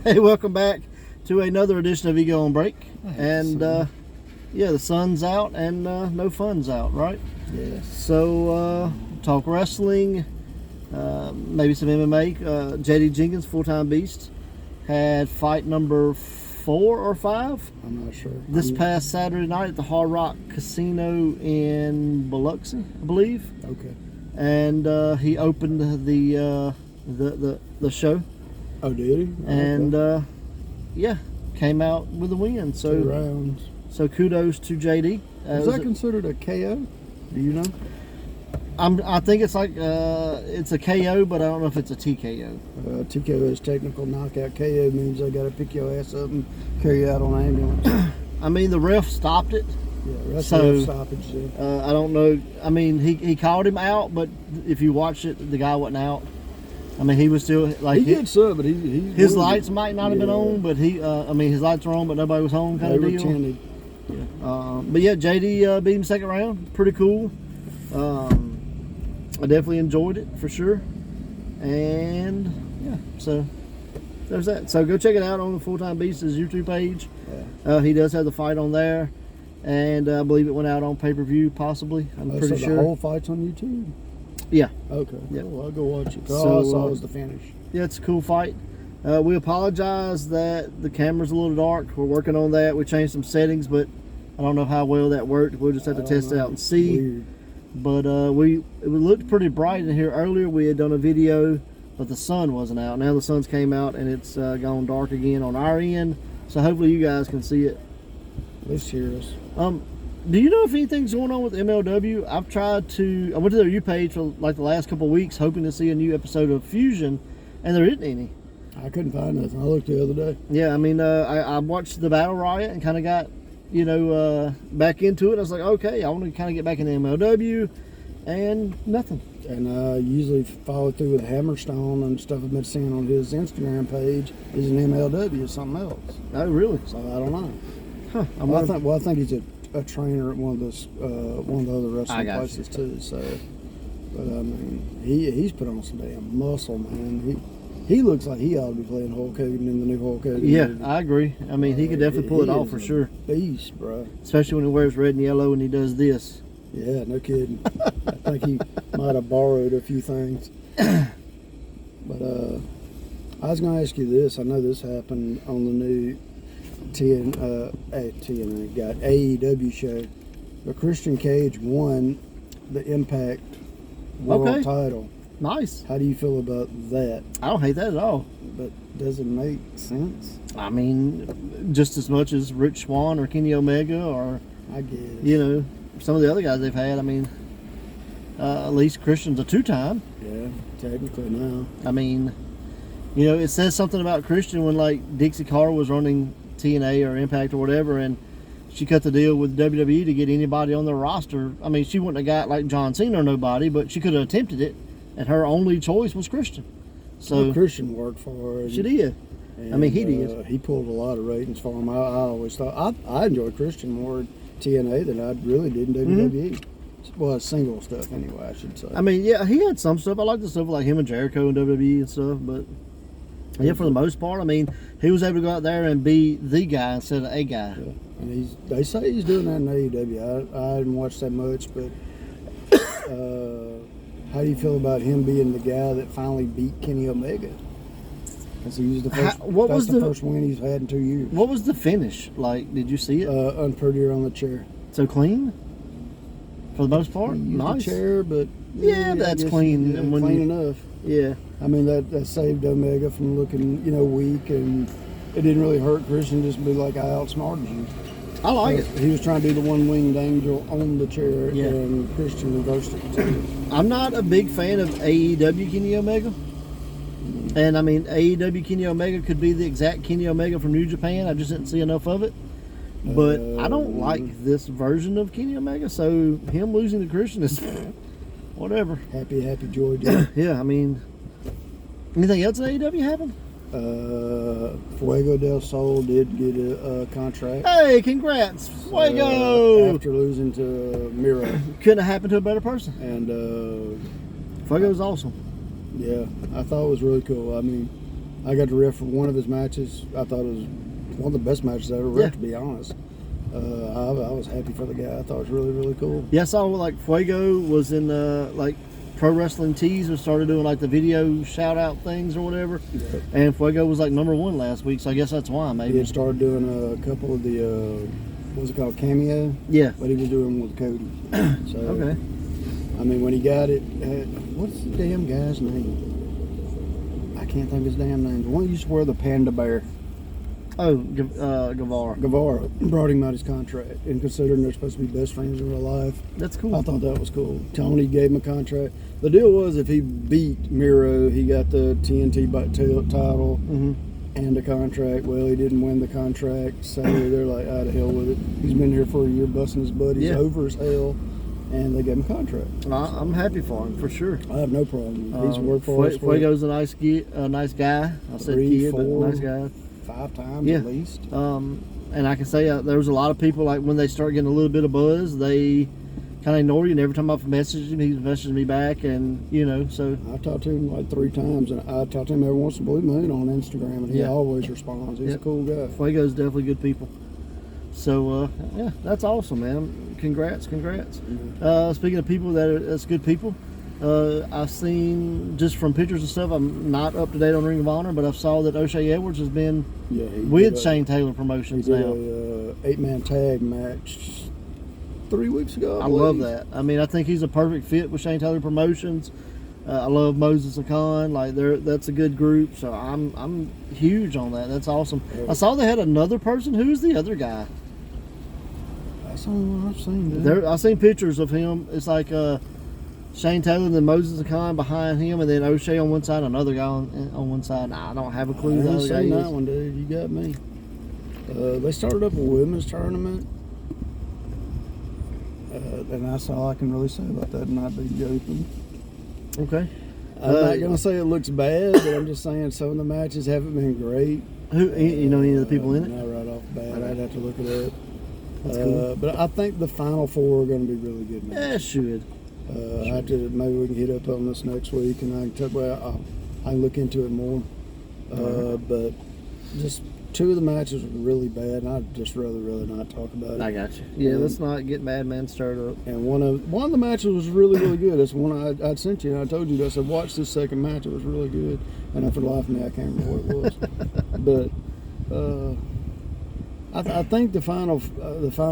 Hey, welcome back to another edition of Ego on Break. And yeah, the sun's out and no fun's out, right? Yeah. So talk wrestling, maybe some MMA. JD Jenkins, Full-Time Beast, had fight number 4 or 5. I'm not sure. This past Saturday night at the Hard Rock Casino in Biloxi, I believe. Okay. And he opened the show. Oh, did he? And yeah, came out with a win. So 2 rounds. So kudos to JD. Is that considered a KO? Do you know? I think it's like it's a KO, but I don't know if it's a TKO. TKO is technical knockout. KO means they got to pick your ass up and carry you out on an ambulance. I mean, the ref stopped it. Yeah, that's so a stoppage. I don't know. I mean, he called him out, but if you watch it, the guy wasn't out. I mean, he was still like he did so, but he his lights might not have been on, but I mean, his lights were on, but nobody was home, kind of deal. Tinted. Yeah. But yeah, JD beat him second round. Pretty cool. I definitely enjoyed it for sure. And yeah, so there's that. So go check it out on the Full-Time Beast's YouTube page. Yeah. He does have the fight on there, and I believe it went out on pay-per-view, possibly. I'm pretty sure. The whole fight's on YouTube. Yeah. Okay. Yeah. Well, I'll go watch it. So, all I saw was the finish. Yeah, it's a cool fight. We apologize that the camera's a little dark. We're working on that. We changed some settings, but I don't know how well that worked. We'll just have to test it out and see. Weird. But it looked pretty bright in here earlier. We had done a video, but the sun wasn't out. Now the sun's came out and it's gone dark again on our end. So hopefully you guys can see it. Let's hear us. Do you know if anything's going on with MLW? I went to their YouTube page for like the last couple of weeks, hoping to see a new episode of Fusion, and there isn't any. I couldn't find nothing. I looked the other day. Yeah, I mean, I watched the Battle Riot and kind of got, back into it. I was like, okay, I want to kind of get back into MLW, and nothing. And I usually follow through with Hammerstone and stuff I've been seeing on his Instagram page is an MLW or something else. Oh, really? So I don't know. Huh. I think he's a trainer at one of the other wrestling places too. So, but I mean, he's put on some damn muscle, man. He looks like he ought to be playing Hulk Hogan in the new Hulk Hogan Yeah, movie. I agree. I mean, he could definitely pull it off for sure. Beast, bro. Especially when he wears red and yellow and he does this. Yeah, no kidding. I think he might have borrowed a few things. But I was going to ask you this. I know this happened on the new TNA got AEW show. But Christian Cage won the Impact World title. Nice. How do you feel about that? I don't hate that at all. But does it make sense? I mean, just as much as Rich Swann or Kenny Omega or, I guess, some of the other guys they've had. I mean, at least Christian's a 2-time. Yeah, technically now. I mean, it says something about Christian when like Dixie Carter was running TNA or Impact or whatever, and she cut the deal with WWE to get anybody on their roster. I mean, she wouldn't have got like John Cena or nobody, but she could have attempted it, and her only choice was Christian. So Christian worked for her. She did. And, I mean, he did. He pulled a lot of ratings for him. I always thought I enjoyed Christian more in TNA than I really did in WWE. Well, single stuff anyway, I should say. I mean, yeah, he had some stuff. I like the stuff like him and Jericho and WWE and stuff, but yeah, for the most part, I mean, he was able to go out there and be the guy instead of a guy. Yeah. And they say he's doing that in AEW. I haven't watched that much, but how do you feel about him being the guy that finally beat Kenny Omega? Because he was the first. That's the first win he's had in 2 years. What was the finish like? Did you see it? Unprettier on the chair. So clean, for the most part. Nice the chair, but yeah, that's clean. Yeah, clean enough. Yeah. I mean that saved Omega from looking weak, and it didn't really hurt Christian just be like I outsmarted you. I like it. He was trying to do the one-winged angel on the chair, and Christian reversed it too. I'm not a big fan of AEW Kenny Omega. And I mean, AEW Kenny Omega could be the exact Kenny Omega from New Japan. I just didn't see enough of it. But I don't like this version of Kenny Omega, so him losing to Christian is whatever. Happy joy, joy. Yeah, I mean, anything else in AEW happen? Fuego del Sol did get a contract. Hey, congrats, Fuego! After losing to Miro. Couldn't have happened to a better person. And Fuego's awesome. Yeah, I thought it was really cool. I mean, I got to ref for one of his matches. I thought it was one of the best matches I ever ref, to be honest. I was happy for the guy. I thought it was really, really cool. Yeah, I saw like Fuego was in like Pro Wrestling Tees and started doing like the video shout out things or whatever. Yeah. And Fuego was like #1 last week, so I guess that's why maybe. He had started doing a couple of the what was it called, Cameo? Yeah. But he was doing with Cody. So Okay. I mean, when he got it, what's the damn guy's name? I can't think of his damn name. The one who used to wear the panda bear. Oh, Guevara. Guevara brought him out his contract, and considering they're supposed to be best friends in real life, That's cool. I thought that was cool. Tony gave him a contract. The deal was if he beat Miro, he got the TNT title and a contract. Well, he didn't win the contract, so they're like, out of hell with it. He's been here for a year busting his buddies over as hell, and they gave him a contract. I'm happy for him, for sure. I have no problem. He's worked for us. Fuego's a nice guy. I said kid, but nice guy. 5 times at least. And I can say there was a lot of people, like when they start getting a little bit of buzz, they kind of ignore you. And every time I've messaged him, he's messaged me back, and so. I've talked to him like 3 times, and I talk to him every once in a blue moon on Instagram, and he always responds. He's a cool guy. Fuego's definitely good people. So yeah, that's awesome, man. Congrats. Speaking of people that's good people, I've seen just from pictures and stuff. I'm not up to date on Ring of Honor, but I saw that O'Shea Edwards has been with Shane Taylor Promotions he did now. A 8-man tag match 3 weeks ago. I love that. I mean, I think he's a perfect fit with Shane Taylor Promotions. I love Moses and Khan. Like that's a good group. So I'm huge on that. That's awesome. I saw they had another person. Who is the other guy? That's the only one I've seen. Dude. I've seen pictures of him. It's like Shane Taylor and then Moses and Khan behind him, and then O'Shea on one side, another guy on one side. Nah, I don't have a clue. I haven't seen that one, dude. You got me. They started up a women's tournament, and that's all I can really say about that. Not be joking. Okay. I'm not gonna say it looks bad, but I'm just saying some of the matches haven't been great. Who you know any of the people in it? Not right off the bat. I'd have to look it up. That's cool. But I think the final 4 are going to be really good matches. Yeah, should. I have to, maybe we can hit up on this next week, and I can talk. Well, I can look into it more. But just 2 of the matches were really bad, and I'd just rather not talk about it. I got you. Yeah, let's not get Madman stirred up. And one of the matches was really, really good. That's one I'd sent you, and I told you. I said, watch this second match. It was really good. And for the life of me, I can't remember what it was. But I think the final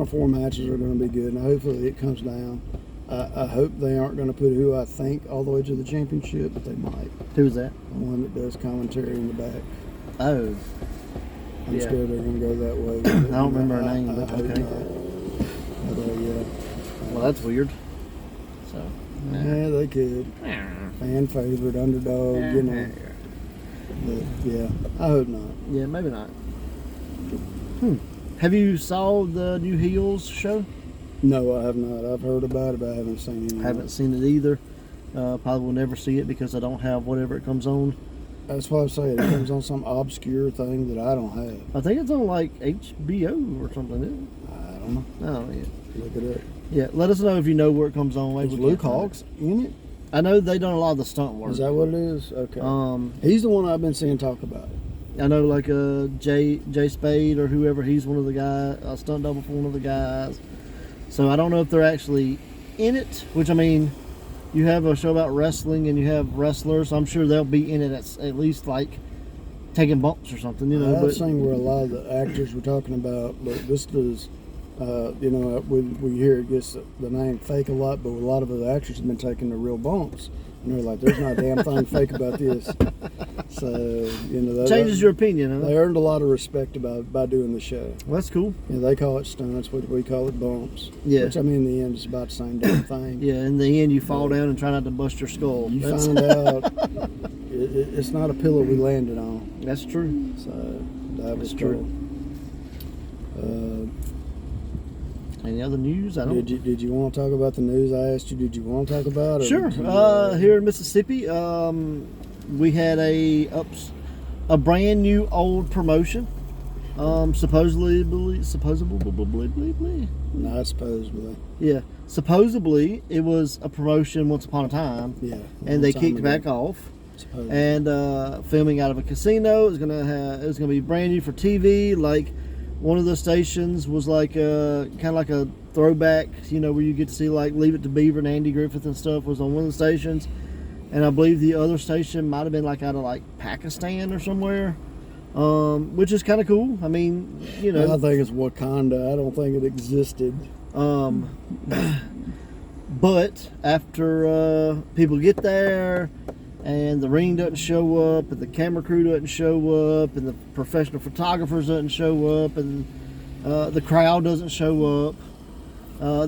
4 matches are going to be good, and hopefully it comes down. I hope they aren't going to put who I think all the way to the championship, but they might. Who's that? The one that does commentary in the back. Oh. I'm scared they're going to go that way. I don't remember her name, but okay. But, yeah. Well, that's weird. So. Yeah, they could. Fan favorite, underdog, But, yeah, I hope not. Yeah, maybe not. Have you saw the new Heels show? No, I have not. I've heard about it, but I haven't seen it. I haven't seen it either. Probably will never see it because I don't have whatever it comes on. That's what I'm saying. It comes on some obscure thing that I don't have. I think it's on like HBO or something, isn't it? I don't know. Oh, yeah. Look it up. Yeah, let us know if you know where it comes on. Is Luke Hawks in it? I know they done a lot of the stunt work. Is that what it is? Okay. He's the one I've been seeing talk about it. I know like Jay Spade or whoever, he's one of the guys, a stunt double for one of the guys. So I don't know if they're actually in it, which I mean, you have a show about wrestling and you have wrestlers. So I'm sure they'll be in it at least like taking bumps or something, I've seen where a lot of the actors were talking about, but this is, we hear it gets the name fake a lot, but a lot of the actors have been taking the real bumps. And they're like, there's not a damn thing fake about this. So, that changes your opinion, huh? They earned a lot of respect by doing the show. Well, that's cool. Yeah, they call it stunts, but we call it bumps. Yeah. Which, I mean, in the end, it's about the same damn thing. Yeah, in the end, you fall down and try not to bust your skull. You find out it's not a pillow we landed on. That's true. So, that was true. Any other news? I don't. Did you want to talk about the news I asked you? Did you want to talk about it? Sure. Here in Mississippi, we had a brand new old promotion. Supposedly. Not supposedly. Yeah. Supposedly, it was a promotion once upon a time. Yeah. And they kicked back off. Supposedly. And filming out of a casino. It's gonna be brand new for TV. Like one of the stations was like kind of like a throwback, where you get to see like Leave It to Beaver and Andy Griffith and stuff was on one of the stations, and I believe the other station might have been like out of like Pakistan or somewhere, which is kind of cool. I mean, I think it's Wakanda. I don't think it existed. But after people get there and the ring doesn't show up and the camera crew doesn't show up and the professional photographers doesn't show up and the crowd doesn't show up,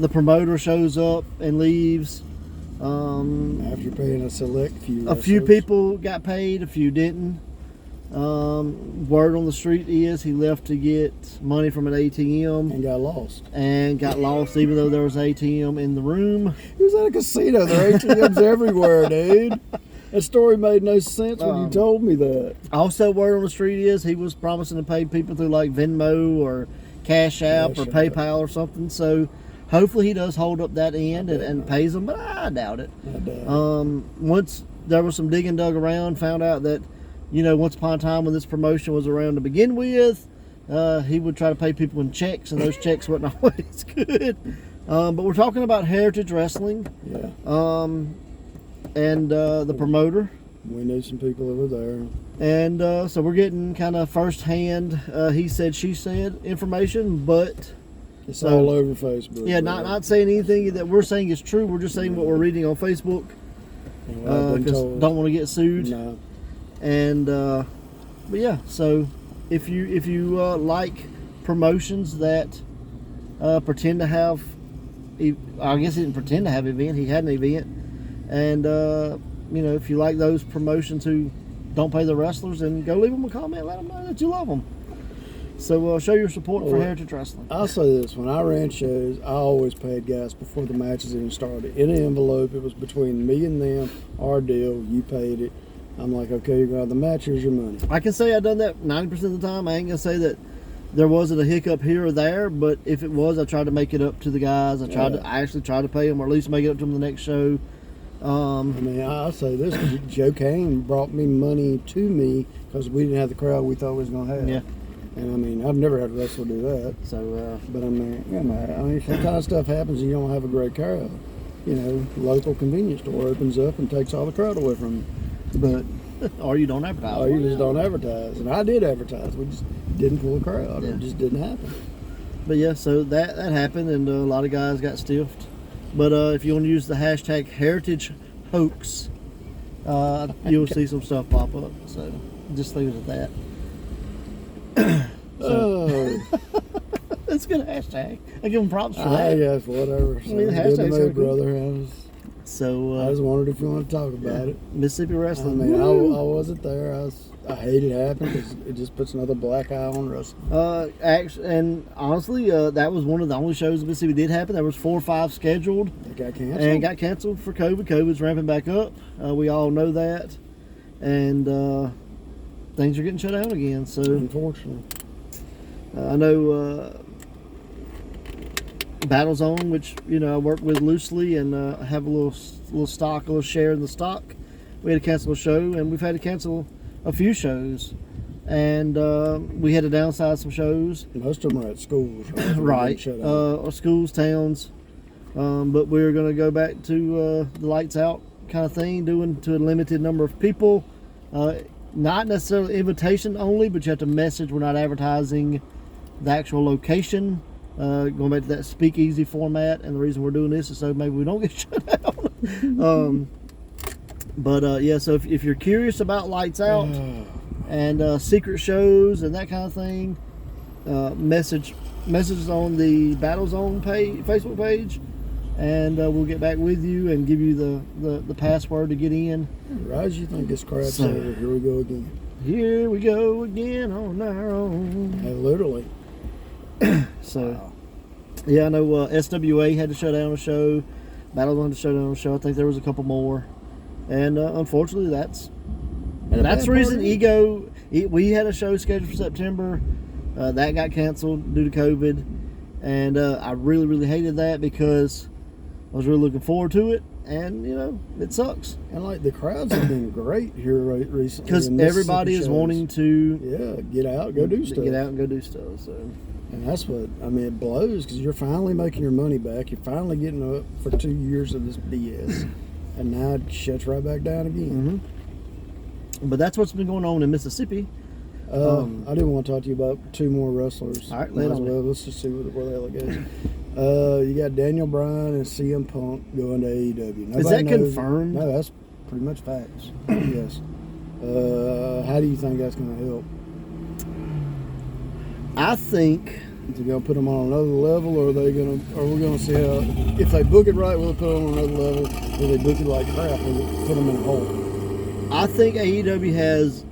the promoter shows up and leaves. After paying a select few. A few people got paid, a few didn't. Word on the street is he left to get money from an ATM and got lost. Even though there was an ATM in the room. He was at a casino. There are ATMs everywhere, dude. That story made no sense when you told me that. Also, word on the street is he was promising to pay people through like Venmo or Cash App or PayPal or something. So hopefully he does hold up that end and pays them, but I doubt it. Once there was some digging dug around, found out that once upon a time when this promotion was around to begin with, he would try to pay people in checks, and those checks weren't always good. But we're talking about Heritage Wrestling. Yeah. And the promoter. We knew some people that were there. And so we're getting kind of first-hand he said, she said information, but it's all over Facebook. Yeah, not saying anything that we're saying is true. We're just saying what we're reading on Facebook. Because don't want to get sued. No. And but yeah, so if you like promotions that pretend to have, I guess he didn't pretend to have an event, he had an event, and if you like those promotions who don't pay the wrestlers, then go leave them a comment, let them know that you love them. So show your support for Heritage Wrestling. I'll say this: when I ran shows, I always paid guys before the matches even started. In an envelope, it was between me and them, our deal. You paid it. I'm like, okay, you're going to have the match, here's your money. I can say I've done that 90% of the time. I ain't going to say that there wasn't a hiccup here or there, but if it was, I tried to make it up to the guys. I actually tried to pay them, or at least make it up to them the next show. I'll say this: Joe Kane brought me money to me because we didn't have the crowd we thought we was going to have. Yeah. And I've never had a wrestler do that. So, but sometimes stuff happens and you don't have a great crowd. Local convenience store opens up and takes all the crowd away from you. But or you don't advertise. Or you just don't advertise. And I did advertise. We just didn't pull a crowd. Yeah. It just didn't happen. But yeah, so that happened, and a lot of guys got stiffed. But if you want to use the hashtag Heritage Hoax, you'll see some stuff pop up. So just leave it at that. It's a good hashtag. I give them props for that. Yes, whatever. So the hashtag's good, brother. So I just wondered if you want to talk about it. Mississippi Wrestling. I wasn't there. I hate it happened because it just puts another black eye on wrestling. Actually, and honestly, that was one of the only shows in Mississippi did happen. There was 4 or 5 scheduled. They got canceled. And got canceled for COVID. COVID's ramping back up. We all know that. And things are getting shut down again. So unfortunately. I know Battle Zone, which I work with loosely and have a little stock, a little share in the stock. We had to cancel a show, and we've had to cancel a few shows, and we had to downsize some shows. Most of them are at schools, right? Or schools, towns. But we're going to go back to the lights out kind of thing, doing to a limited number of people. Not necessarily invitation only, but you have to message. We're not advertising the actual location. Going back to that speakeasy format, and the reason we're doing this is so maybe we don't get shut down. Yeah, so if you're curious about lights out and secret shows and that kind of thing, messages on the Battle Zone Facebook page, and we'll get back with you and give you the password to get in. Raj, you think this crap's over? Here we go again. Here we go again on our own. Hey, literally. So, wow. Yeah, I know SWA had to shut down a show. Battle Zone had to shut down a show. I think there was a couple more. And unfortunately, that's the reason Ego. We had a show scheduled for September. That got canceled due to COVID. And I really, really hated that because I was really looking forward to it. and it sucks. And like the crowds have been great here recently Because everybody is wanting to get out, go do stuff. Get out and go do stuff. So. And that's what, it blows because you're finally making your money back. You're finally getting up for 2 years of this BS. And now it shuts right back down again. Mm-hmm. But that's what's been going on in Mississippi. I didn't want to talk to you about 2 more wrestlers. All right, let's just see where the hell it goes. You got Daniel Bryan and CM Punk going to AEW. Is that confirmed? No, that's pretty much facts. Yes. How do you think that's going to help? I think Is it going to put them on another level, or are we going to see how, if they book it right, will it put them on another level? If they book it like crap, will it put them in a hole? I think AEW has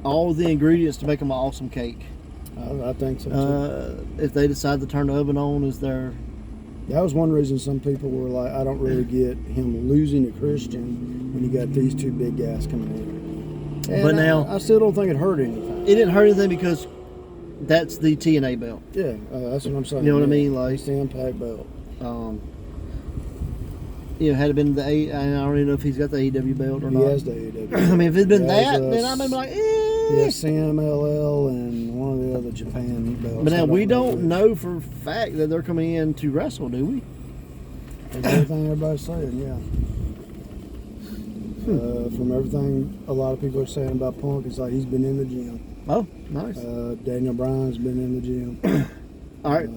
all the ingredients to make them an awesome cake. I think so too. If they decide to turn the oven on, that was one reason some people were like, I don't really get him losing to Christian when you got these 2 big guys coming in. And but now I still don't think it hurt anything. It didn't hurt anything because that's the TNA belt. Yeah, that's what I'm saying. You know what I mean? Like it's the Impact belt. Had it been I don't even know if he's got the AEW belt or not. He has the AEW. I mean, if it'd been that, then I'd be like, Yeah, CMLL and one of the other Japan belts. But now we don't know for a fact that they're coming in to wrestle, do we? That's everything everybody's saying, yeah. From everything a lot of people are saying about Punk, it's like he's been in the gym. Oh, nice. Daniel Bryan's been in the gym. All right.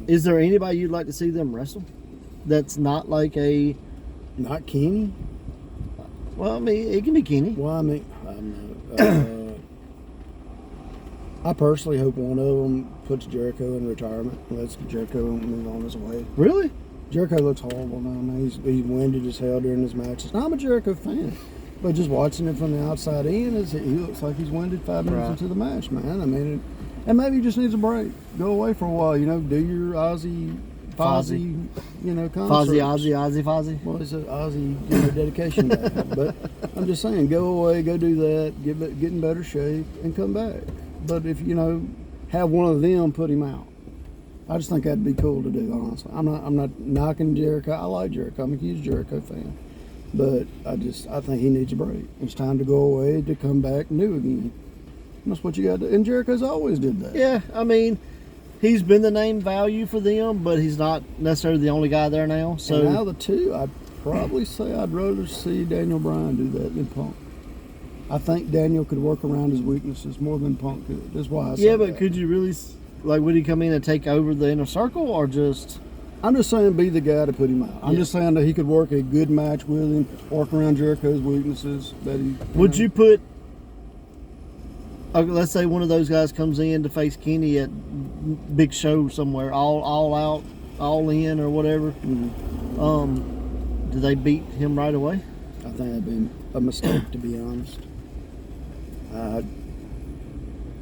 Is there anybody you'd like to see them wrestle? That's not like a... Not Kenny? Well, I mean, it can be Kenny. Well, I mean, I personally hope one of them puts Jericho in retirement. Lets Jericho move on his way. Really? Jericho looks horrible now, man. He's winded as hell during his matches. Now, I'm a Jericho fan, but just watching it from the outside in, he looks like he's winded 5 minutes into the match, man. I mean, and maybe he just needs a break. Go away for a while, do your Ozzy, Fozzy, concerts. Ozzy, Fozzy. Well, it's an Ozzy dedication day. But I'm just saying, go away, go do that, get in better shape, and come back. But if, have one of them put him out. I just think that'd be cool to do, honestly. I'm not knocking Jericho. I like Jericho. I'm a huge Jericho fan. But I think he needs a break. It's time to go away to come back new again. And that's what you got to do. And Jericho's always did that. Yeah, I mean, he's been the name value for them, but he's not necessarily the only guy there now. So and now the 2, I'd probably say I'd rather see Daniel Bryan do that than Punk. I think Daniel could work around his weaknesses more than Punk could. That's why I say but that. could you really... would he come in and take over the inner circle, or just... I'm just saying be the guy to put him out. I'm just saying that he could work a good match with him, work around Jericho's weaknesses. Would you put... let's say one of those guys comes in to face Kenny at big show somewhere, all out, all in, or whatever. Mm-hmm. Do they beat him right away? I think that'd be a mistake, to be honest.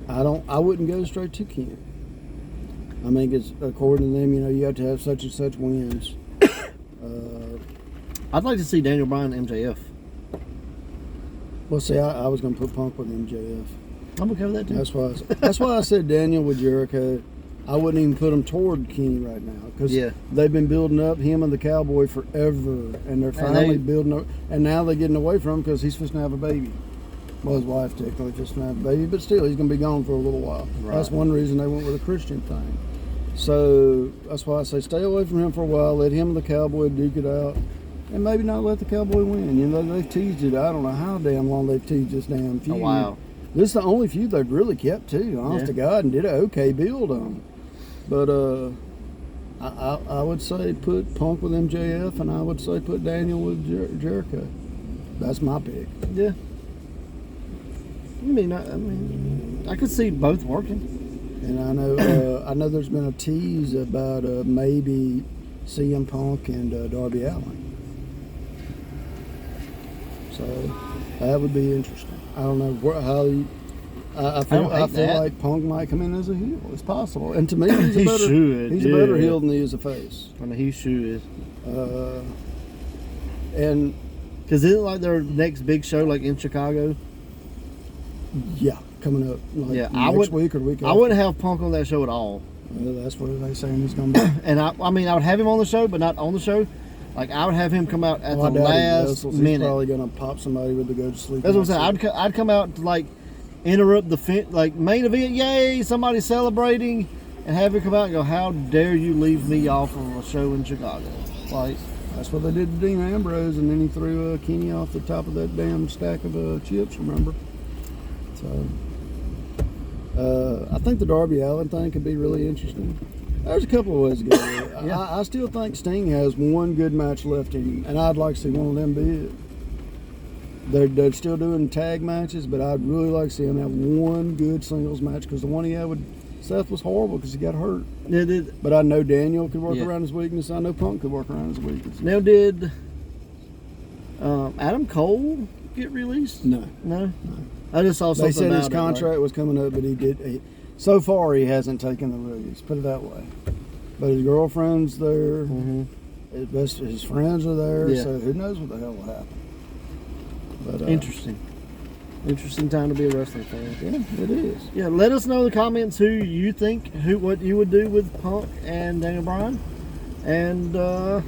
I wouldn't go straight to Kenny. I mean, because according to them, you have to have such and such wins. I'd like to see Daniel Bryan and MJF. Well, see, I was going to put Punk with MJF. I'm okay with that too. That's why I said Daniel with Jericho. I wouldn't even put him toward Kenny right now because they've been building up him and the Cowboy forever, and they're finally building up. And now they're getting away from him because he's supposed to have a baby. Well, his wife technically just to have a baby, but still, he's going to be gone for a little while. Right. That's one reason they went with a Christian thing. So that's why I say stay away from him for a while. Let him and the Cowboy duke it out, and maybe not let the Cowboy win. They've teased it. I don't know how damn long they've teased this damn feud. Oh, wow. This is the only feud they've really kept too, honest to God, and did an okay build on. But I would say put Punk with MJF, and I would say put Daniel with Jericho. That's my pick. Yeah. I could see both working. And I know there's been a tease about maybe CM Punk and Darby Allin. So that would be interesting. I don't know how. I feel like Punk might come in as a heel. It's possible. And to me, he's a better heel than he is a face. I mean, he should. And because isn't like their next big show like in Chicago? Yeah, coming up. Like next week or week after. I wouldn't have Punk on that show at all. That's what they're saying he's going to be. And I would have him on the show, but not on the show. Like I would have him come out at Well, I the doubt he last wrestles. He's minute. probably gonna pop somebody with the go to sleep. That's what I'm saying. I'd come out to like interrupt the like main event. Yay! Somebody celebrating, and have him come out and go, "How dare you leave me off of a show in Chicago?" Like That's what they did to Dean Ambrose, and then he threw Kenny off the top of that damn stack of chips. Remember? So I think the Darby Allin thing could be really interesting. There's a couple of ways to go with it. Yeah. I still think Sting has one good match left in him, and I'd like to see one of them be it. They're still doing tag matches, but I'd really like to see him have one good singles match, because the one he had with Seth was horrible because he got hurt. But I know Daniel could work around his weakness. I know Punk could work around his weakness. Now, did Adam Cole get released? No. I just saw something They said about his contract was coming up, but so far he hasn't taken the release. Put it that way. But his girlfriend's there. His friends are there. Yeah. So who knows what the hell will happen. But Interesting time to be a wrestling fan. yeah, it is. Yeah, let us know in the comments what you would do with Punk and Daniel Bryan. And gonna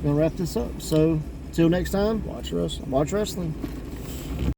wrap this up. So till next time, Watch wrestling. watch wrestling.